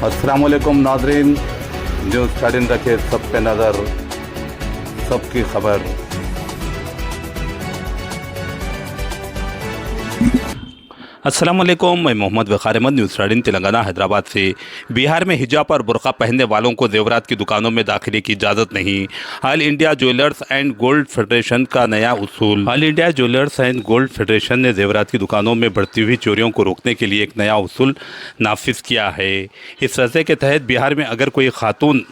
अस्सलाम वालेकुम नाज़रीन, न्यूज़ 13 रखे सब पे नज़र, सबकी खबर। अस्सलाम वालेकुम, मैं मोहम्मद वक़ार अहमद, न्यूज़ 13 तेलंगाना हैदराबाद से। बिहार में हिजाब और बुर्का पहनने वालों को जेवरात की दुकानों में दाखिले की इजाज़त नहीं। All India jewellers and gold federation का नया उसूल। All India jewellers and gold federation ने जेवरात की दुकानों में बढ़ती हुई चोरियों को रोकने के लिए एक नया उसूल नाफिज किया है। इस फैसले के तहत बिहार में अगर कोई खातून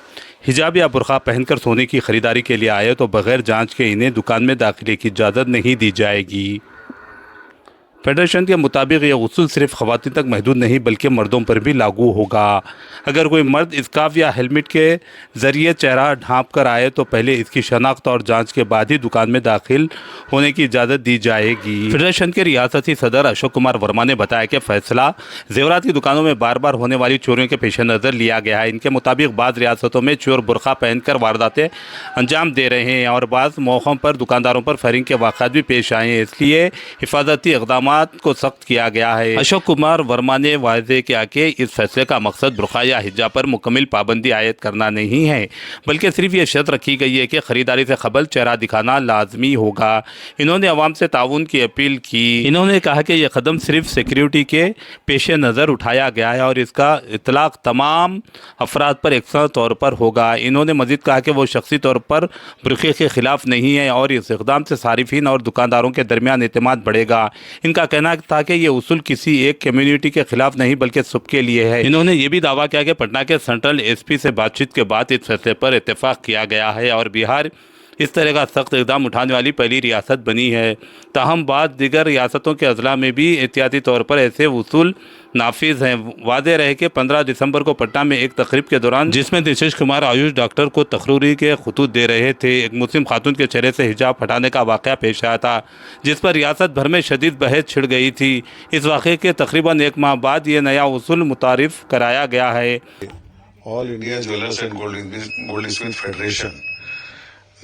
हिजाब या बुर्का पहनकर सोने की खरीदारी के लिए आए तो बगैर जांच के इन्हें दुकान में दाखिले की इजाज़त नहीं दी जाएगी। फेडरेशन के मुताबिक यह उसूल सिर्फ खवातीन तक महदूद नहीं बल्कि मर्दों पर भी लागू होगा। अगर कोई मर्द स्कार्फ या हेलमेट के ज़रिए चेहरा ढांप कर आए तो पहले इसकी शनाख्त और जांच के बाद ही दुकान में दाखिल होने की इजाज़त दी जाएगी। फेडरेशन के रियासती सदर अशोक कुमार वर्मा ने बताया कि फैसला जेवरात की दुकानों में बार बार होने वाली चोरियों के पेश नज़र लिया गया है। इनके मुताबिक बाज़ रियासतों में चोर बुर्का पहनकर वारदातें अंजाम दे रहे हैं और बाज़ मौक़ों पर दुकानदारों पर फायरिंग के वाक़ात भी पेश आए हैं, इसलिए हिफाजती इक़दाम को सख्त किया गया है। अशोक कुमार वर्मा ने वाज़ेह किया कि इस फैसले का मकसद बुर्का या हिजाब पर मुकम्मल पाबंदी आयद करना नहीं है, बल्कि सिर्फ ये शर्त रखी गई है कि खरीदारी से कबल चेहरा दिखाना लाजमी होगा। इन्होंने अवाम से ताउन की अपील की। इन्होंने कहा कि यह कदम सिर्फ सिक्योरिटी के पेश नज़र उठाया गया है और इसका इतलाक़ तमाम अफराद पर एकसा तौर पर होगा। इन्होंने मज़ीद कहा कि वो शख्सी तौर पर बुर्के के ख़िलाफ़ नहीं है और इस इक़दाम से सारिफिन और दुकानदारों के दरमियान एतमाद बढ़ेगा। इनका कहना था कि ये उसूल किसी एक कम्युनिटी के खिलाफ नहीं बल्कि सबके लिए है। इन्होंने ये भी दावा किया कि पटना के सेंट्रल एसपी से बातचीत के बाद इस फैसले पर इत्तेफाक किया गया है और बिहार इस तरह का सख्त इक़दाम उठाने वाली पहली रियासत बनी है। ताहम बाद दीगर रियासतों के अजला में भी एहतियाती तौर पर ऐसे उसूल नाफिज हैं। वादे रहे कि 15 दिसंबर को पटना में एक तकरीब के दौरान जिसमें नीतीश कुमार आयुष डॉक्टर को तकरीरी के खुतूत दे रहे थे, एक मुस्लिम खातून के चेहरे से हिजाब हटाने का वाक़या पेश आया था, जिस पर रियासत भर में शदीद बहस छिड़ गई थी। इस वाक़े के तकरीबन एक माह बाद ये नया उसूल मुतारिफ कराया गया है। All India jewellers and gold Smith federation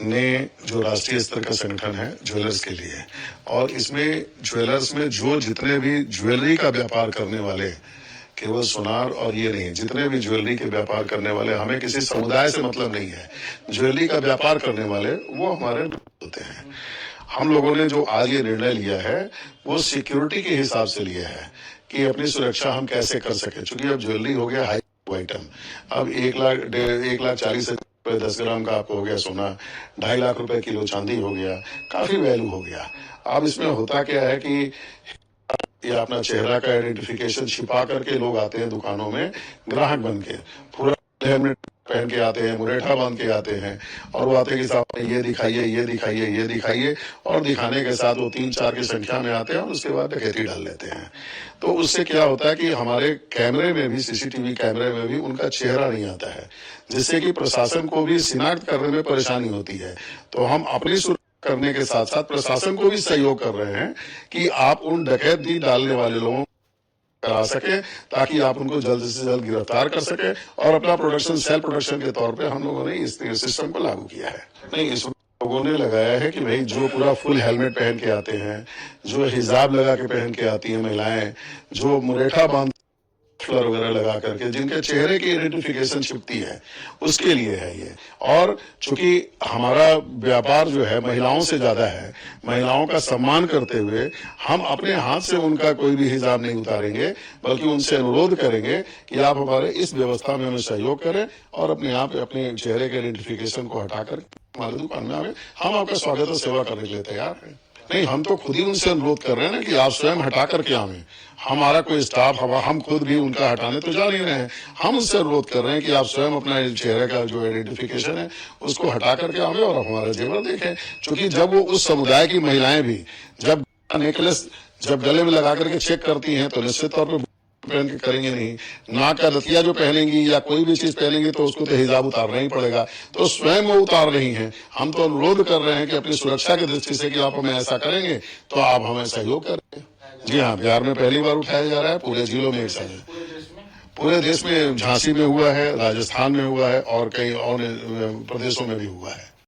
ने जो राष्ट्रीय स्तर का संगठन है ज्वेलर्स के लिए, और इसमें ज्वेलर्स में जो जितने भी ज्वेलरी का व्यापार करने वाले, केवल सुनार और ये नहीं, जितने भी ज्वेलरी के व्यापार करने वाले, हमें किसी समुदाय से मतलब नहीं है, ज्वेलरी का व्यापार करने वाले वो हमारे होते हैं। हम लोगों ने जो आज ये निर्णय लिया है वो सिक्योरिटी के हिसाब से लिया है कि अपनी सुरक्षा हम कैसे कर सके। चूंकि अब ज्वेलरी हो गया हाई आइटम, अब 1,40,000 रुपए 10 ग्राम का आपको हो गया सोना, 2.5 लाख रुपए किलो चांदी हो गया, काफी वैल्यू हो गया। अब इसमें होता क्या है कि ये अपना चेहरा का आइडेंटिफिकेशन छिपा करके लोग आते हैं दुकानों में ग्राहक बन के, पूरा हेलमेट पहन के आते हैं, मुरेठा बांध के आते हैं और वो आते हैं कि साहब ये दिखाइए, ये दिखाइए, ये दिखाइए, और दिखाने के साथ वो 3-4 की संख्या में आते हैं और उसके बाद डकैती डाल लेते हैं। तो उससे क्या होता है कि हमारे कैमरे में भी, सीसीटीवी कैमरे में भी उनका चेहरा नहीं आता है, जिससे कि प्रशासन को भी शिनाख्त करने में परेशानी होती है। तो हम अपनी सुरक्षा करने के साथ साथ प्रशासन को भी सहयोग कर रहे हैं कि आप उन डकैती डालने वाले लोगों करा सके, ताकि आप उनको जल्द से जल्द गिरफ्तार कर सके। और अपना प्रोडक्शन, सेल्फ प्रोडक्शन के तौर पे हम लोगों ने इस सिस्टम को लागू किया है। नहीं, इस लोगों ने लगाया है कि भाई जो पूरा फुल हेलमेट पहन के आते हैं, जो हिजाब लगा के पहन के आती हैं महिलाएं, जो मुरेठा बांध फ्लर वगैरह लगा करके जिनके चेहरे की आइडेंटिफिकेशन छिपती है, उसके लिए है ये। और चूंकि हमारा व्यापार जो है महिलाओं से ज्यादा है, महिलाओं का सम्मान करते हुए हम अपने हाथ से उनका कोई भी हिजाब नहीं उतारेंगे, बल्कि उनसे अनुरोध करेंगे कि आप हमारे इस व्यवस्था में हमें सहयोग करें और अपने आप अपने चेहरे के आइडेंटिफिकेशन को हटाकर हमारे दुकान में आवे। हम आपका स्वागत और सेवा करने के लिए तैयार हैं। नहीं, हम तो खुद ही उनसे अनुरोध कर रहे हैं ना कि आप स्वयं हटा करके आवें। हमारा कोई स्टाफ, हम खुद भी उनका हटाने तो जा नहीं रहे हैं, हम उनसे अनुरोध कर रहे हैं कि आप स्वयं अपना चेहरे का जो आइडेंटिफिकेशन है उसको हटा करके आवे और हमारा जेवर देखें। क्योंकि जब वो उस समुदाय की महिलाएं भी जब नेकलेस जब गले में लगा करके चेक करती हैं तो निश्चित तौर पर पहन के करेंगे नहीं। नाक का दतिया जो पहनेंगी या कोई भी चीज पहनेंगी तो उसको तो हिजाब उतारना ही पड़ेगा, तो स्वयं वो उतार रही हैं। हम तो अनुरोध कर रहे हैं कि अपनी सुरक्षा की दृष्टि से कि आप हमें ऐसा करेंगे तो आप हमें सहयोग करें। जी हाँ, बिहार में पहली बार उठाया जा रहा है, पूरे जिलों में एक साथ, पूरे देश में झांसी में हुआ है, राजस्थान में हुआ है और कई और प्रदेशों में भी हुआ है।